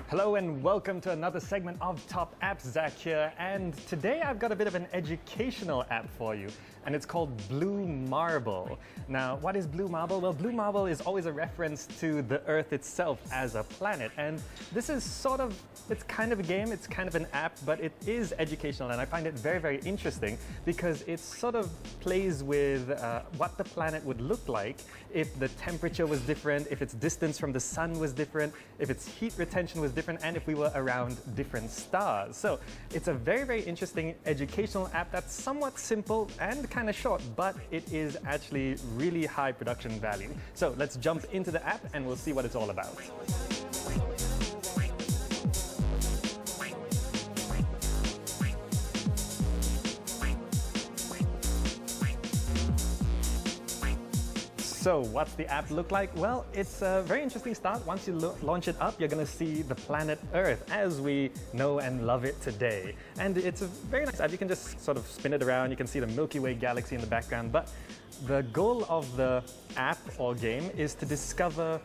Hello and welcome to another segment of Top Apps. Zach here, and today I've got a bit of an educational app for you, and it's called Blue Marble. Now, what is Blue Marble? Well, Blue Marble is always a reference to the Earth itself as a planet, and this is it's kind of a game, it's kind of an app, but it is educational, and I find it very, very interesting because it sort of plays with what the planet would look like if the temperature was different, if its distance from the sun was different, if its heat retention was different, and if we were around different stars. So it's a very, very interesting educational app that's somewhat simple and kind of short, but it is actually really high production value. So let's jump into the app and we'll see what it's all about. So what's the app look like? Well, it's a very interesting start. Once you launch it up, you're going to see the planet Earth as we know and love it today. And it's a very nice app. You can just sort of spin it around. You can see the Milky Way galaxy in the background. But the goal of the app or game is to discover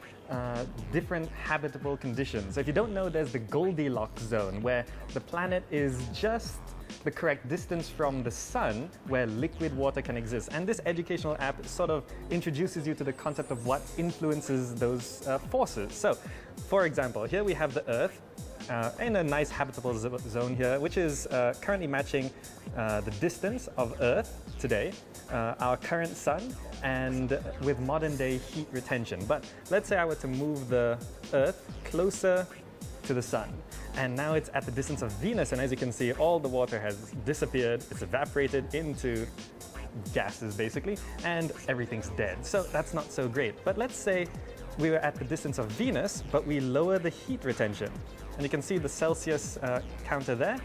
different habitable conditions. So if you don't know, there's the Goldilocks zone where the planet is just the correct distance from the sun where liquid water can exist. And this educational app sort of introduces you to the concept of what influences those forces. So, for example, here we have the Earth in a nice habitable zone here, which is currently matching the distance of Earth today, our current sun, and with modern day heat retention. But let's say I were to move the Earth closer to the sun. And now it's at the distance of Venus, and as you can see, all the water has disappeared, it's evaporated into gases basically, and everything's dead. So that's not so great. But let's say we were at the distance of Venus, but we lower the heat retention. And you can see the Celsius counter there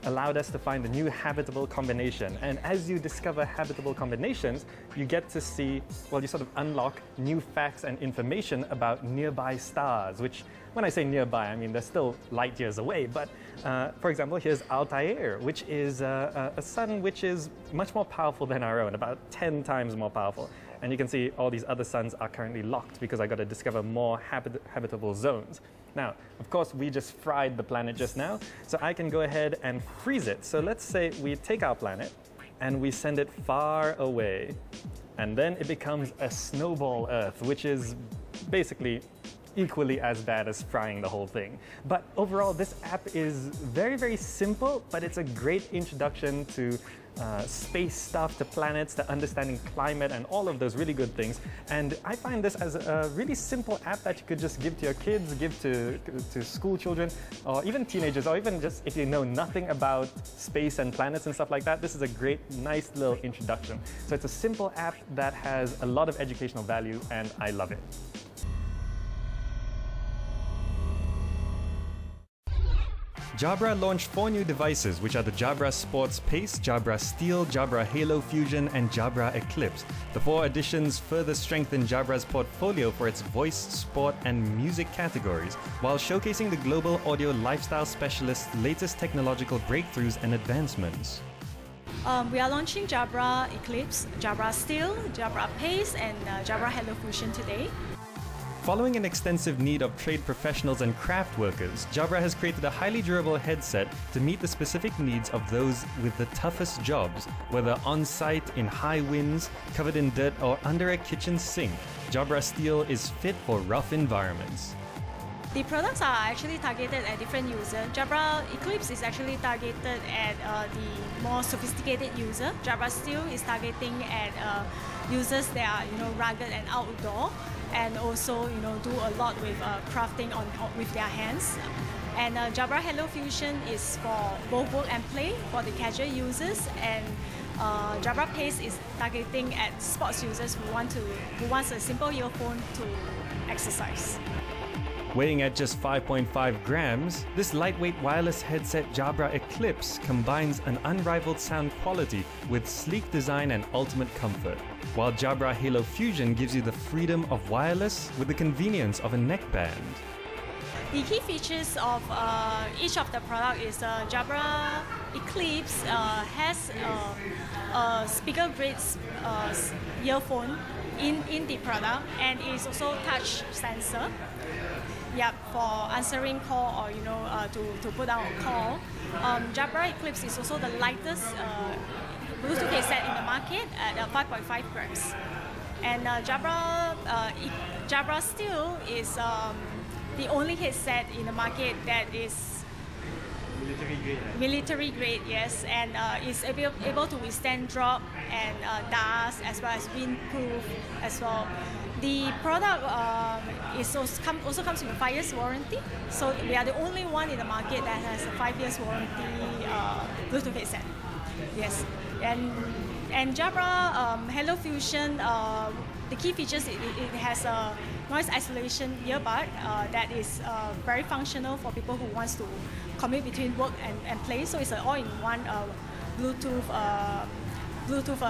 allowed us to find a new habitable combination. And as you discover habitable combinations, you get to see, well, you sort of unlock new facts and information about nearby stars, which, when I say nearby, I mean they're still light years away. But for example, here's Altair, which is a sun which is much more powerful than our own, about 10 times more powerful. And you can see all these other suns are currently locked because I got to discover more habitable zones. Now, of course, we just fried the planet just now, so I can go ahead and freeze it. So let's say we take our planet and we send it far away, and then it becomes a snowball Earth, which is basically equally as bad as frying the whole thing. But overall, this app is very, very simple, but it's a great introduction to space stuff, to planets, to understanding climate and all of those really good things. And I find this as a really simple app that you could just give to your kids, give to school children, or even teenagers, or even just if you know nothing about space and planets and stuff like that. This is a great, nice little introduction. So it's a simple app that has a lot of educational value, and I love it. Jabra launched 4 new devices, which are the Jabra Sports Pace, Jabra Steel, Jabra Halo Fusion, and Jabra Eclipse. The 4 additions further strengthen Jabra's portfolio for its voice, sport, and music categories, while showcasing the global audio lifestyle specialist's latest technological breakthroughs and advancements. We are launching Jabra Eclipse, Jabra Steel, Jabra Pace, and Jabra Halo Fusion today. Following an extensive need of trade professionals and craft workers, Jabra has created a highly durable headset to meet the specific needs of those with the toughest jobs, whether on-site, in high winds, covered in dirt, or under a kitchen sink. Jabra Steel is fit for rough environments. The products are actually targeted at different users. Jabra Eclipse is actually targeted at the more sophisticated user. Jabra Steel is targeting at users that are rugged and outdoor, and also do a lot with crafting with their hands. And Jabra Halo Fusion is for both work and play for the casual users, and Jabra Pace is targeting at sports users who wants a simple earphone to exercise. Weighing at just 5.5 grams, this lightweight wireless headset Jabra Eclipse combines an unrivaled sound quality with sleek design and ultimate comfort, while Jabra Halo Fusion gives you the freedom of wireless with the convenience of a neckband. The key features of each of the product is Jabra Eclipse has a speaker grade earphone in the product, and it is also touch sensor. Yep, for answering call or to put out a call. Jabra Eclipse is also the lightest Bluetooth headset in the market at 5.5 grams. And Jabra Steel is the only headset in the market that is military grade, yes, and is able to withstand drop and dust as well as windproof as well. The product also comes with a 5 years warranty, so we are the only one in the market that has a 5 years warranty Bluetooth headset. Yes, and Jabra Halo Fusion, the key features, it has a noise isolation earbud that is very functional for people who wants to commute between work and play. So it's an all-in-one Bluetooth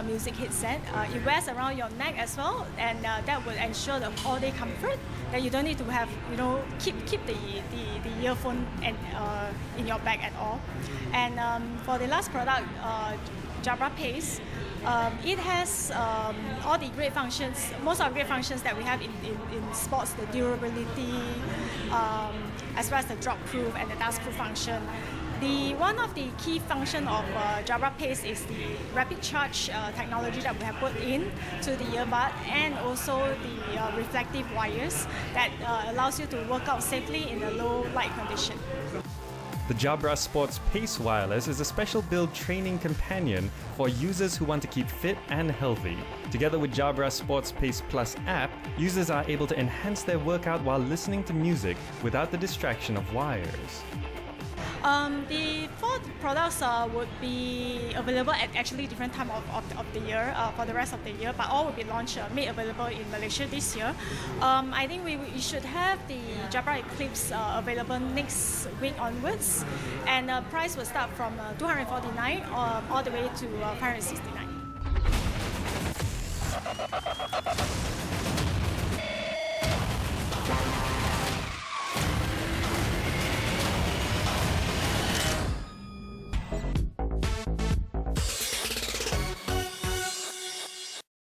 music headset. It wears around your neck as well, and that will ensure the all-day comfort. That you don't need to have keep the earphone in your bag at all. And for the last product, Jabra Pace. It has all the great functions, most of the great functions that we have in sports, the durability, as well as the drop proof and the dust proof function. One of the key function of Jabra Pace is the rapid charge technology that we have put in to the earbud, and also the reflective wires that allows you to work out safely in a low light condition. The Jabra Sports Pace wireless is a special build training companion for users who want to keep fit and healthy. Together with Jabra Sports Pace Plus app, users are able to enhance their workout while listening to music without the distraction of wires. The 4 products would be available at actually different time of the year for the rest of the year, but all will be made available in Malaysia this year. I think we should have the Jabra Eclipse available next week onwards, and price will start from $249 all the way to $569.